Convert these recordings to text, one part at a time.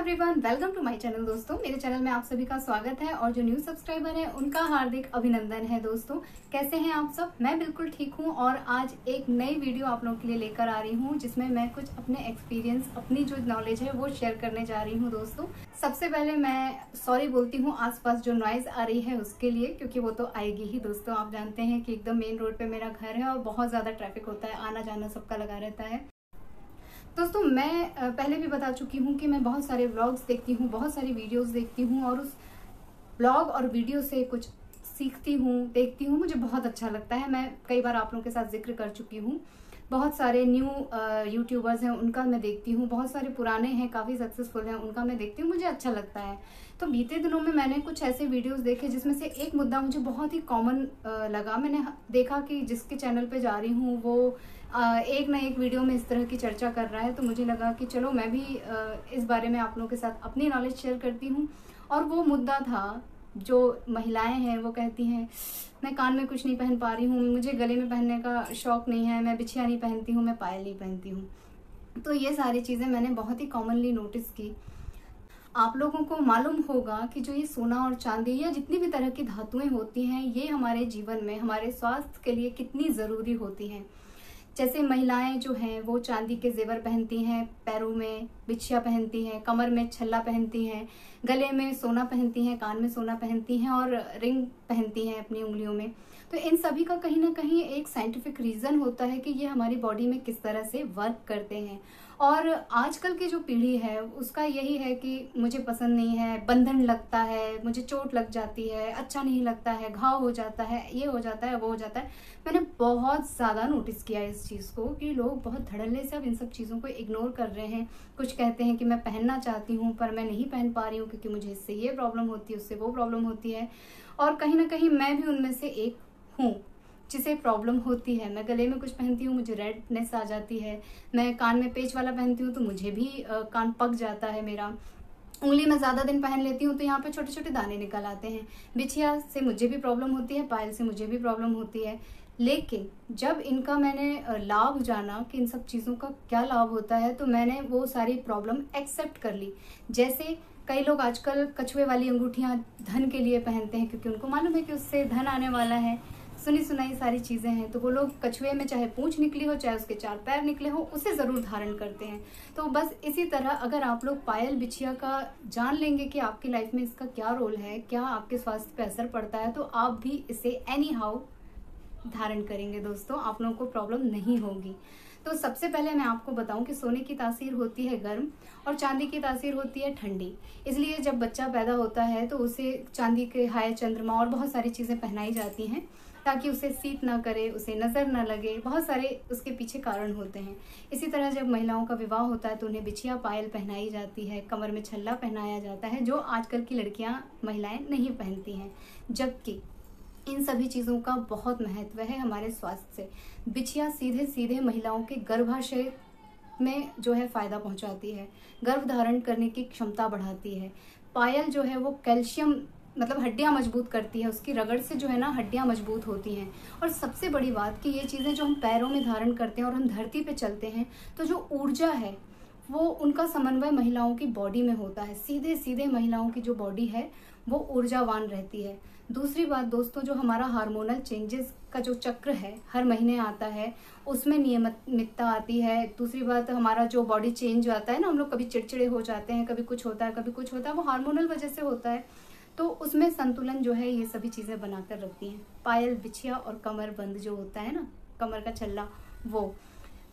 Everyone, welcome to my channel. दोस्तों, मेरे channel में आप सभी का स्वागत है और जो न्यू सब्सक्राइबर है उनका हार्दिक अभिनंदन है। दोस्तों, कैसे हैं आप सब? मैं बिल्कुल ठीक हूं और आज एक नई वीडियो आप लोगों के लिए लेकर आ रही हूं जिसमें मैं कुछ अपने एक्सपीरियंस, अपनी जो नॉलेज है वो शेयर करने जा रही हूं। दोस्तों, सबसे पहले मैं सॉरी बोलती हूँ आसपास जो नॉइज आ रही है उसके लिए, क्योंकि वो तो आएगी ही। दोस्तों, आप जानते हैं कि एकदम मेन रोड पे मेरा घर है और बहुत ज्यादा ट्रैफिक होता है, आना जाना सबका लगा रहता है। दोस्तों, मैं पहले भी बता चुकी हूँ कि मैं बहुत सारे व्लॉग्स देखती हूँ, बहुत सारी वीडियोस देखती हूँ और उस व्लॉग और वीडियो से कुछ सीखती हूँ, देखती हूँ, मुझे बहुत अच्छा लगता है। मैं कई बार आप लोगों के साथ जिक्र कर चुकी हूँ। बहुत सारे न्यू यूट्यूबर्स हैं, उनका मैं देखती हूँ। बहुत सारे पुराने हैं, काफ़ी सक्सेसफुल हैं, उनका मैं देखती हूँ, मुझे अच्छा लगता है। तो बीते दिनों में मैंने कुछ ऐसे वीडियोस देखे जिसमें से एक मुद्दा मुझे बहुत ही कॉमन लगा। मैंने देखा कि जिसके चैनल पे जा रही हूँ वो एक ना एक वीडियो में इस तरह की चर्चा कर रहा है, तो मुझे लगा कि चलो मैं भी इस बारे में आप लोगों के साथ अपनी नॉलेज शेयर करती हूँ। और वो मुद्दा था, जो महिलाएं हैं वो कहती हैं मैं कान में कुछ नहीं पहन पा रही हूँ, मुझे गले में पहनने का शौक नहीं है, मैं बिछिया नहीं पहनती हूँ, मैं पायल नहीं पहनती हूँ। तो ये सारी चीज़ें मैंने बहुत ही कॉमनली नोटिस की। आप लोगों को मालूम होगा कि जो ये सोना और चांदी या जितनी भी तरह की धातुएं होती हैं, ये हमारे जीवन में, हमारे स्वास्थ्य के लिए कितनी ज़रूरी होती हैं। जैसे महिलाएं जो हैं वो चांदी के जेवर पहनती हैं, पैरों में बिछिया पहनती हैं, कमर में छल्ला पहनती हैं, गले में सोना पहनती हैं, कान में सोना पहनती हैं और रिंग पहनती हैं अपनी उंगलियों में। तो इन सभी का कहीं ना कहीं एक साइंटिफिक रीजन होता है कि ये हमारी बॉडी में किस तरह से वर्क करते हैं। और आजकल की जो पीढ़ी है उसका यही है कि मुझे पसंद नहीं है, बंधन लगता है, मुझे चोट लग जाती है, अच्छा नहीं लगता है, घाव हो जाता है, ये हो जाता है, वो हो जाता है। मैंने बहुत ज़्यादा नोटिस किया इस चीज़ को कि लोग बहुत धड़ल्ले से अब इन सब चीज़ों को इग्नोर कर रहे हैं। कुछ कहते हैं कि मैं पहनना चाहती हूँ पर मैं नहीं पहन पा रही हूँ क्योंकि मुझे इससे ये प्रॉब्लम होती है, उससे वो प्रॉब्लम होती है। और कहीं ना कहीं मैं भी उनमें से एक हूँ जिसे प्रॉब्लम होती है। मैं गले में कुछ पहनती हूँ, मुझे रेडनेस आ जाती है। मैं कान में पेच वाला पहनती हूँ तो मुझे भी कान पक जाता है मेरा। उंगली में ज़्यादा दिन पहन लेती हूँ तो यहाँ पे छोटे छोटे दाने निकल आते हैं। बिछिया से मुझे भी प्रॉब्लम होती है, पायल से मुझे भी प्रॉब्लम होती है। लेकिन जब इनका मैंने लाभ जाना कि इन सब चीज़ों का क्या लाभ होता है, तो मैंने वो सारी प्रॉब्लम एक्सेप्ट कर ली। जैसे कई लोग आजकल कछुए वाली अंगूठियाँ धन के लिए पहनते हैं क्योंकि उनको मालूम है कि उससे धन आने वाला है। सुनी सुनाई सारी चीज़ें हैं, तो वो लोग कछुए में चाहे पूंछ निकली हो, चाहे उसके 4 पैर निकले हो, उसे ज़रूर धारण करते हैं। तो बस इसी तरह अगर आप लोग पायल बिछिया का जान लेंगे कि आपकी लाइफ में इसका क्या रोल है, क्या आपके स्वास्थ्य पे असर पड़ता है, तो आप भी इसे एनी हाउ धारण करेंगे। दोस्तों, आप लोगों को प्रॉब्लम नहीं होगी। तो सबसे पहले मैं आपको बताऊं कि सोने की तासीर होती है गर्म और चांदी की तासीर होती है ठंडी। इसलिए जब बच्चा पैदा होता है तो उसे चांदी के हाय, चंद्रमा और बहुत सारी चीज़ें पहनाई जाती हैं ताकि उसे शीत ना करे, उसे नज़र ना लगे। बहुत सारे उसके पीछे कारण होते हैं। इसी तरह जब महिलाओं का विवाह होता है तो उन्हें बिछिया, पायल पहनाई जाती है, कमर में छल्ला पहनाया जाता है, जो आजकल की लड़कियां, महिलाएं नहीं पहनती हैं। जबकि इन सभी चीज़ों का बहुत महत्व है हमारे स्वास्थ्य से। बिछिया सीधे सीधे महिलाओं के गर्भाशय में जो है फायदा पहुंचाती है, गर्भ धारण करने की क्षमता बढ़ाती है। पायल जो है वो कैल्शियम, मतलब हड्डियां मजबूत करती है, उसकी रगड़ से जो है ना हड्डियां मजबूत होती हैं। और सबसे बड़ी बात कि ये चीज़ें जो हम पैरों में धारण करते हैं और हम धरती पे चलते हैं, तो जो ऊर्जा है वो उनका समन्वय महिलाओं की बॉडी में होता है। सीधे सीधे महिलाओं की जो बॉडी है वो ऊर्जावान रहती है। दूसरी बात दोस्तों, जो हमारा हार्मोनल चेंजेस का जो चक्र है हर महीने आता है, उसमें नियमितता आती है। दूसरी बात, हमारा जो बॉडी चेंज आता है ना, हम लोग कभी चिड़चिड़े हो जाते हैं, कभी कुछ होता है, कभी कुछ होता है, वो हार्मोनल वजह से होता है। तो उसमें संतुलन जो है ये सभी चीज़ें बनाकर रखती हैं। पायल, बिछिया और कमर बंद जो होता है ना, कमर का छल्ला, वो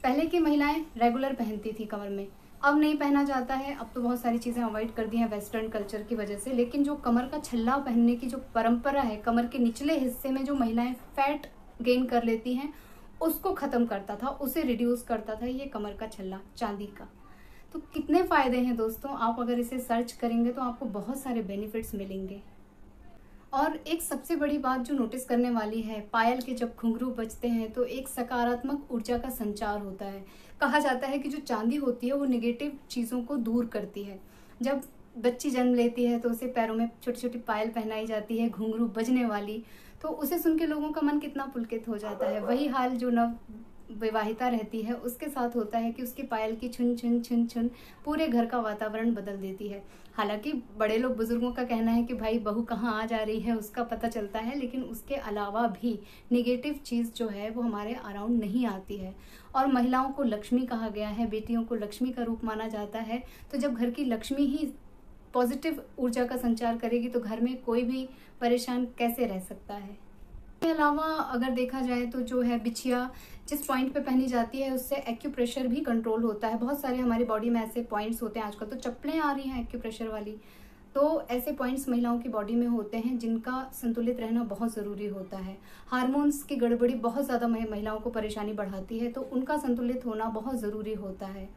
पहले की महिलाएं रेगुलर पहनती थी कमर में, अब नहीं पहना जाता है। अब तो बहुत सारी चीज़ें अवॉइड कर दी हैं वेस्टर्न कल्चर की वजह से। लेकिन जो कमर का छल्ला पहनने की जो परंपरा है, कमर के निचले हिस्से में जो महिलाएं फैट गेन कर लेती हैं, उसको ख़त्म करता था, उसे रिड्यूस करता था ये कमर का छल्ला चांदी का। तो कितने फ़ायदे हैं दोस्तों, आप अगर इसे सर्च करेंगे तो आपको बहुत सारे बेनिफिट्स मिलेंगे। और एक सबसे बड़ी बात जो नोटिस करने वाली है, पायल के जब घुंघरू बजते हैं तो एक सकारात्मक ऊर्जा का संचार होता है। कहा जाता है कि जो चांदी होती है वो निगेटिव चीज़ों को दूर करती है। जब बच्ची जन्म लेती है तो उसे पैरों में छोटी छोटी पायल पहनाई जाती है, घुंघरू बजने वाली, तो उसे सुन के लोगों का मन कितना पुलकित हो जाता है। वही हाल जो विवाहिता रहती है उसके साथ होता है कि उसकी पायल की छुन छुन छुन छुन पूरे घर का वातावरण बदल देती है। हालांकि बड़े लोग बुजुर्गों का कहना है कि भाई बहू कहाँ आ जा रही है उसका पता चलता है, लेकिन उसके अलावा भी नेगेटिव चीज़ जो है वो हमारे अराउंड नहीं आती है। और महिलाओं को लक्ष्मी कहा गया है, बेटियों को लक्ष्मी का रूप माना जाता है। तो जब घर की लक्ष्मी ही पॉजिटिव ऊर्जा का संचार करेगी तो घर में कोई भी परेशान कैसे रह सकता है। इसके अलावा अगर देखा जाए तो जो है बिछिया जिस पॉइंट पे पहनी जाती है उससे एक्यूप्रेशर भी कंट्रोल होता है। बहुत सारे हमारी बॉडी में ऐसे पॉइंट्स होते हैं, आजकल तो चप्पलें आ रही हैं एक्यूप्रेशर वाली, तो ऐसे पॉइंट्स महिलाओं की बॉडी में होते हैं जिनका संतुलित रहना बहुत ज़रूरी होता है। हार्मोन्स की गड़बड़ी बहुत ज़्यादा महिलाओं को परेशानी बढ़ाती है, तो उनका संतुलित होना बहुत ज़रूरी होता है।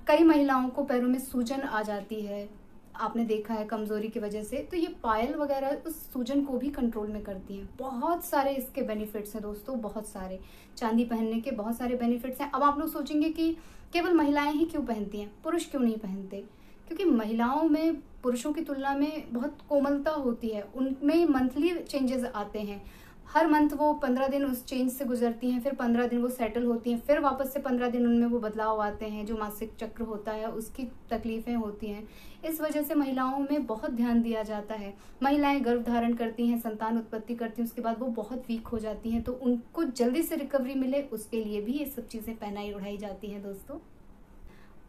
कई महिलाओं को पैरों में सूजन आ जाती है, आपने देखा है कमजोरी की वजह से, तो ये पायल वगैरह उस सूजन को भी कंट्रोल में करती हैं। बहुत सारे इसके बेनिफिट्स हैं दोस्तों, बहुत सारे। चांदी पहनने के बहुत सारे बेनिफिट्स हैं। अब आप लोग सोचेंगे कि केवल महिलाएं ही क्यों पहनती हैं, पुरुष क्यों नहीं पहनते? क्योंकि महिलाओं में पुरुषों की तुलना में बहुत कोमलता होती है, उनमें मंथली चेंजेस आते हैं। हर मंथ वो 15 दिन उस चेंज से गुजरती हैं, फिर 15 दिन वो सेटल होती हैं, फिर वापस से 15 दिन उनमें वो बदलाव आते हैं, जो मासिक चक्र होता है उसकी तकलीफें होती हैं। इस वजह से महिलाओं में बहुत ध्यान दिया जाता है। महिलाएं गर्भ धारण करती हैं, संतान उत्पत्ति करती हैं, उसके बाद वो बहुत वीक हो जाती हैं, तो उनको जल्दी से रिकवरी मिले उसके लिए भी ये सब चीज़ें पहनाई उड़ाई जाती हैं दोस्तों।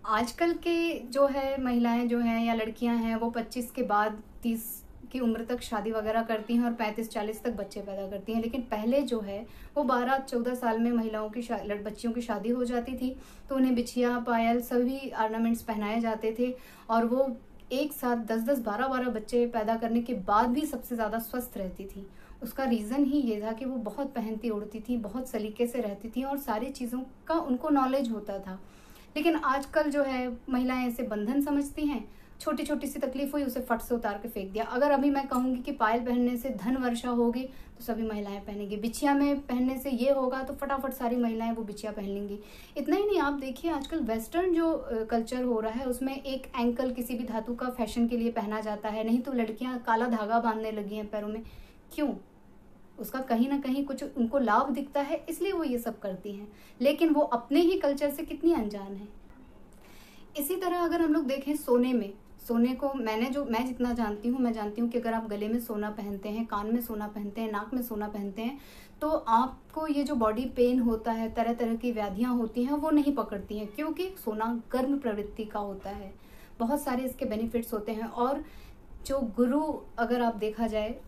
आजकल के जो है महिलाएं जो हैं या लड़कियां हैं वो 25 के बाद 30 की उम्र तक शादी वगैरह करती हैं और 35-40 तक बच्चे पैदा करती हैं। लेकिन पहले जो है वो 12-14 साल में महिलाओं की बच्चियों की शादी हो जाती थी, तो उन्हें बिछिया पायल सभी ऑर्नामेंट्स पहनाए जाते थे और वो एक साथ 10-10 12-12 बच्चे पैदा करने के बाद भी सबसे ज़्यादा स्वस्थ रहती थी। उसका रीज़न ही ये था कि वो बहुत पहनती ओढ़ती थी, बहुत सलीके से रहती थी और सारी चीज़ों का उनको नॉलेज होता था। लेकिन आजकल जो है महिलाएं इसे बंधन समझती हैं, छोटी छोटी सी तकलीफ हुई उसे फट से उतार के फेंक दिया। अगर अभी मैं कहूँगी कि पायल पहनने से धन वर्षा होगी तो सभी महिलाएं पहनेंगी, बिछिया में पहनने से ये होगा तो फटाफट सारी महिलाएं वो बिछिया पहन लेंगी। इतना ही नहीं, आप देखिए आजकल वेस्टर्न जो कल्चर हो रहा है उसमें एक एंकल किसी भी धातु का फैशन के लिए पहना जाता है, नहीं तो लड़कियां काला धागा बांधने लगी हैं पैरों में। क्यों? उसका कहीं ना कहीं कुछ उनको लाभ दिखता है, इसलिए वो ये सब करती हैं, लेकिन वो अपने ही कल्चर से कितनी अनजान है। इसी तरह अगर हम लोग देखें सोने में, सोने को मैं जितना जानती हूँ, मैं जानती हूँ कि अगर आप गले में सोना पहनते हैं, कान में सोना पहनते हैं, नाक में सोना पहनते हैं, तो आपको ये जो बॉडी पेन होता है, तरह तरह की व्याधियाँ होती हैं, वो नहीं पकड़ती हैं, क्योंकि सोना गर्म प्रवृत्ति का होता है। बहुत सारे इसके बेनिफिट्स होते हैं। और जो गुरु, अगर आप देखा जाए,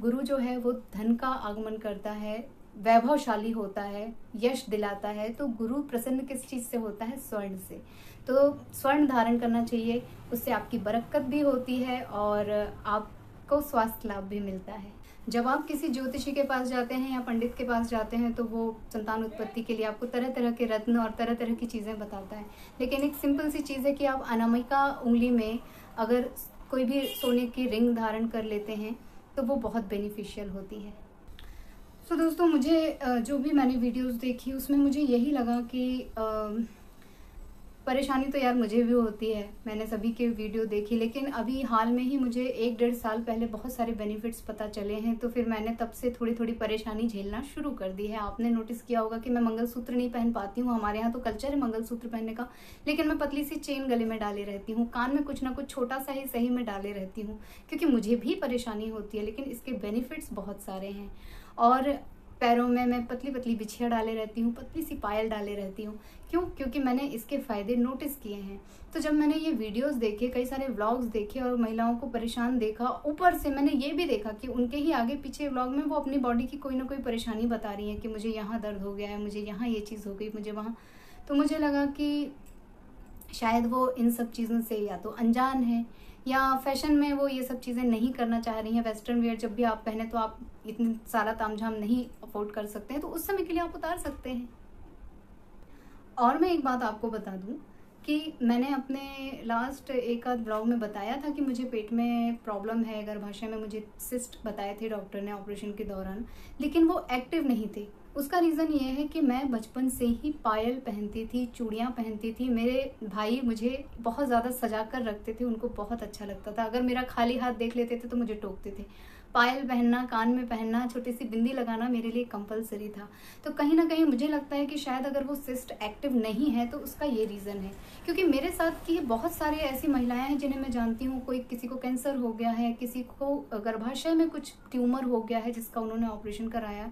गुरु जो है वो धन का आगमन करता है, वैभवशाली होता है, यश दिलाता है। तो गुरु प्रसन्न किस चीज़ से होता है? स्वर्ण से। तो स्वर्ण धारण करना चाहिए, उससे आपकी बरकत भी होती है और आपको स्वास्थ्य लाभ भी मिलता है। जब आप किसी ज्योतिषी के पास जाते हैं या पंडित के पास जाते हैं तो वो संतान उत्पत्ति के लिए आपको तरह तरह के रत्न और तरह तरह की चीज़ें बताता है, लेकिन एक सिंपल सी चीज़ है कि आप अनामिका उंगली में अगर कोई भी सोने की रिंग धारण कर लेते हैं तो वो बहुत बेनिफिशियल होती है। तो दोस्तों, मुझे जो भी मैंने वीडियोस देखी उसमें मुझे यही लगा कि परेशानी तो यार मुझे भी होती है, मैंने सभी के वीडियो देखी, लेकिन अभी हाल में ही मुझे 1-1.5 साल पहले बहुत सारे बेनिफिट्स पता चले हैं, तो फिर मैंने तब से थोड़ी थोड़ी परेशानी झेलना शुरू कर दी है। आपने नोटिस किया होगा कि मैं मंगलसूत्र नहीं पहन पाती हूँ, हमारे यहाँ तो कल्चर है मंगलसूत्र पहनने का, लेकिन मैं पतली सी चेन गले में डाले रहती हूँ, कान में कुछ ना कुछ छोटा सा ही सही में डाले रहती हूँ, क्योंकि मुझे भी परेशानी होती है, लेकिन इसके बेनिफिट्स बहुत सारे हैं। और पैरों में मैं पतली पतली बिछिया डाले रहती हूँ, पतली सी पायल डाले रहती हूँ। क्यों? क्योंकि मैंने इसके फ़ायदे नोटिस किए हैं। तो जब मैंने ये वीडियोस देखे, कई सारे व्लॉग्स देखे और महिलाओं को परेशान देखा, ऊपर से मैंने ये भी देखा कि उनके ही आगे पीछे व्लॉग में वो अपनी बॉडी की कोई ना कोई परेशानी बता रही हैं कि मुझे यहाँ दर्द हो गया है, मुझे यहाँ ये चीज़ हो गई, मुझे वहाँ। तो मुझे लगा कि शायद वो इन सब चीज़ों से या तो अनजान है या फैशन में वो ये सब चीज़ें नहीं करना चाह रही हैं। वेस्टर्न वेयर जब भी आप पहने तो आप इतनी सारा तामझाम नहीं अफोर्ड कर सकते हैं, तो उस समय के लिए आप उतार सकते हैं। और मैं एक बात आपको बता दूं कि मैंने अपने लास्ट एक आध ब्लॉग में बताया था कि मुझे पेट में प्रॉब्लम है, गर्भाशय में मुझे सिस्ट बताए थे डॉक्टर ने ऑपरेशन के दौरान, लेकिन वो एक्टिव नहीं थे। उसका रीज़न ये है कि मैं बचपन से ही पायल पहनती थी, चूड़ियाँ पहनती थी। मेरे भाई मुझे बहुत ज़्यादा सजा कर रखते थे, उनको बहुत अच्छा लगता था। अगर मेरा खाली हाथ देख लेते थे तो मुझे टोकते थे। पायल पहनना, कान में पहनना, छोटी सी बिंदी लगाना मेरे लिए कंपलसरी था। तो कहीं ना कहीं मुझे लगता है कि शायद अगर वो सिस्ट एक्टिव नहीं है तो उसका ये रीज़न है, क्योंकि मेरे साथ की बहुत सारी ऐसी महिलाएं हैं जिन्हें मैं जानती हूँ, कोई किसी को कैंसर हो गया है, किसी को गर्भाशय में कुछ ट्यूमर हो गया है जिसका उन्होंने ऑपरेशन कराया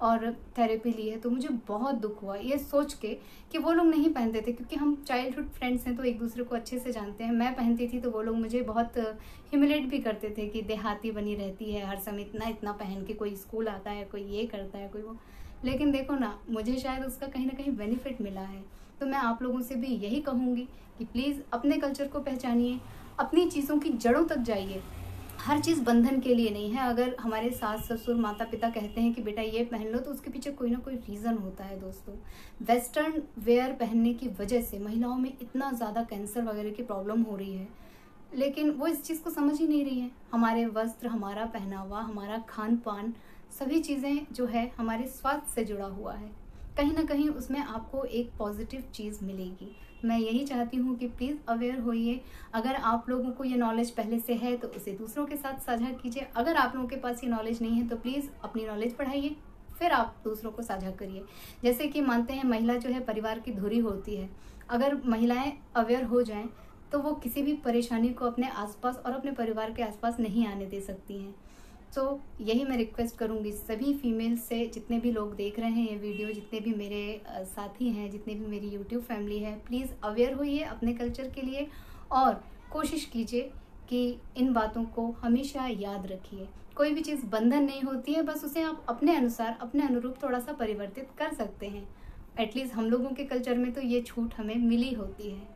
और थेरेपी ली है। तो मुझे बहुत दुख हुआ ये सोच के कि वो लोग नहीं पहनते थे, क्योंकि हम चाइल्डहुड फ्रेंड्स हैं तो एक दूसरे को अच्छे से जानते हैं। मैं पहनती थी तो वो लोग मुझे बहुत ह्यूमिलेट भी करते थे कि देहाती बनी रहती है, हर समय इतना इतना पहन के, कोई स्कूल आता है, कोई ये करता है, कोई वो। लेकिन देखो ना, मुझे शायद उसका कहीं ना कहीं बेनिफिट मिला है। तो मैं आप लोगों से भी यही कहूँगी कि प्लीज़ अपने कल्चर को पहचानिए, अपनी चीज़ों की जड़ों तक जाइए। हर चीज़ बंधन के लिए नहीं है। अगर हमारे सास ससुर माता पिता कहते हैं कि बेटा ये पहन लो, तो उसके पीछे कोई ना कोई रीज़न होता है दोस्तों। वेस्टर्न वेयर पहनने की वजह से महिलाओं में इतना ज़्यादा कैंसर वगैरह की प्रॉब्लम हो रही है, लेकिन वो इस चीज़ को समझ ही नहीं रही है। हमारे वस्त्र, हमारा पहनावा, हमारा खान पान, सभी चीज़ें जो है हमारे स्वास्थ्य से जुड़ा हुआ है। कहीं ना कहीं उसमें आपको एक पॉजिटिव चीज़ मिलेगी। मैं यही चाहती हूँ कि प्लीज़ अवेयर होइए। अगर आप लोगों को ये नॉलेज पहले से है तो उसे दूसरों के साथ साझा कीजिए। अगर आप लोगों के पास ये नॉलेज नहीं है तो प्लीज़ अपनी नॉलेज बढ़ाइए, फिर आप दूसरों को साझा करिए। जैसे कि मानते हैं महिला जो है परिवार की धुरी होती है। अगर महिलाएं अवेयर हो जाएं तो वो किसी भी परेशानी को अपने आसपास और अपने परिवार के आसपास नहीं आने दे सकती हैं। तो यही मैं रिक्वेस्ट करूंगी सभी फीमेल से, जितने भी लोग देख रहे हैं ये वीडियो, जितने भी मेरे साथी हैं, जितने भी मेरी यूट्यूब फैमिली है, प्लीज़ अवेयर होइए अपने कल्चर के लिए और कोशिश कीजिए कि इन बातों को हमेशा याद रखिए। कोई भी चीज़ बंधन नहीं होती है, बस उसे आप अपने अनुसार, अपने अनुरूप थोड़ा सा परिवर्तित कर सकते हैं। एटलीस्ट हम लोगों के कल्चर में तो ये छूट हमें मिली होती है।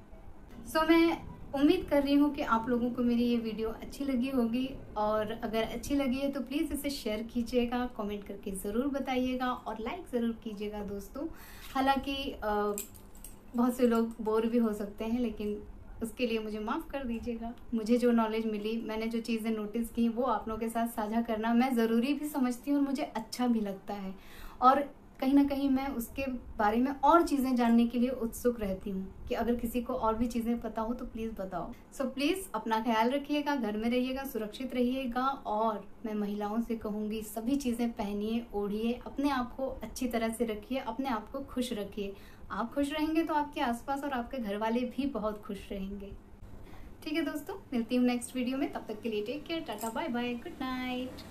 सो मैं उम्मीद कर रही हूँ कि आप लोगों को मेरी ये वीडियो अच्छी लगी होगी, और अगर अच्छी लगी है तो प्लीज़ इसे शेयर कीजिएगा, कमेंट करके ज़रूर बताइएगा और लाइक ज़रूर कीजिएगा दोस्तों। हालांकि बहुत से लोग बोर भी हो सकते हैं, लेकिन उसके लिए मुझे माफ़ कर दीजिएगा। मुझे जो नॉलेज मिली, मैंने जो चीज़ें नोटिस की, वो आप लोगों के साथ साझा करना मैं ज़रूरी भी समझती हूँ और मुझे अच्छा भी लगता है। और कहीं ना कहीं मैं उसके बारे में और चीज़ें जानने के लिए उत्सुक रहती हूँ कि अगर किसी को और भी चीज़ें पता हो तो प्लीज़ बताओ। सो प्लीज़ अपना ख्याल रखिएगा, घर में रहिएगा, सुरक्षित रहिएगा। और मैं महिलाओं से कहूँगी सभी चीज़ें पहनिए, ओढ़िए, अपने आप को अच्छी तरह से रखिए, अपने आप को खुश रखिए। आप खुश रहेंगे तो आपके आसपास और आपके घर वाले भी बहुत खुश रहेंगे। ठीक है दोस्तों, मिलती हूँ नेक्स्ट वीडियो में। तब तक के लिए take care, tata bye bye, good night.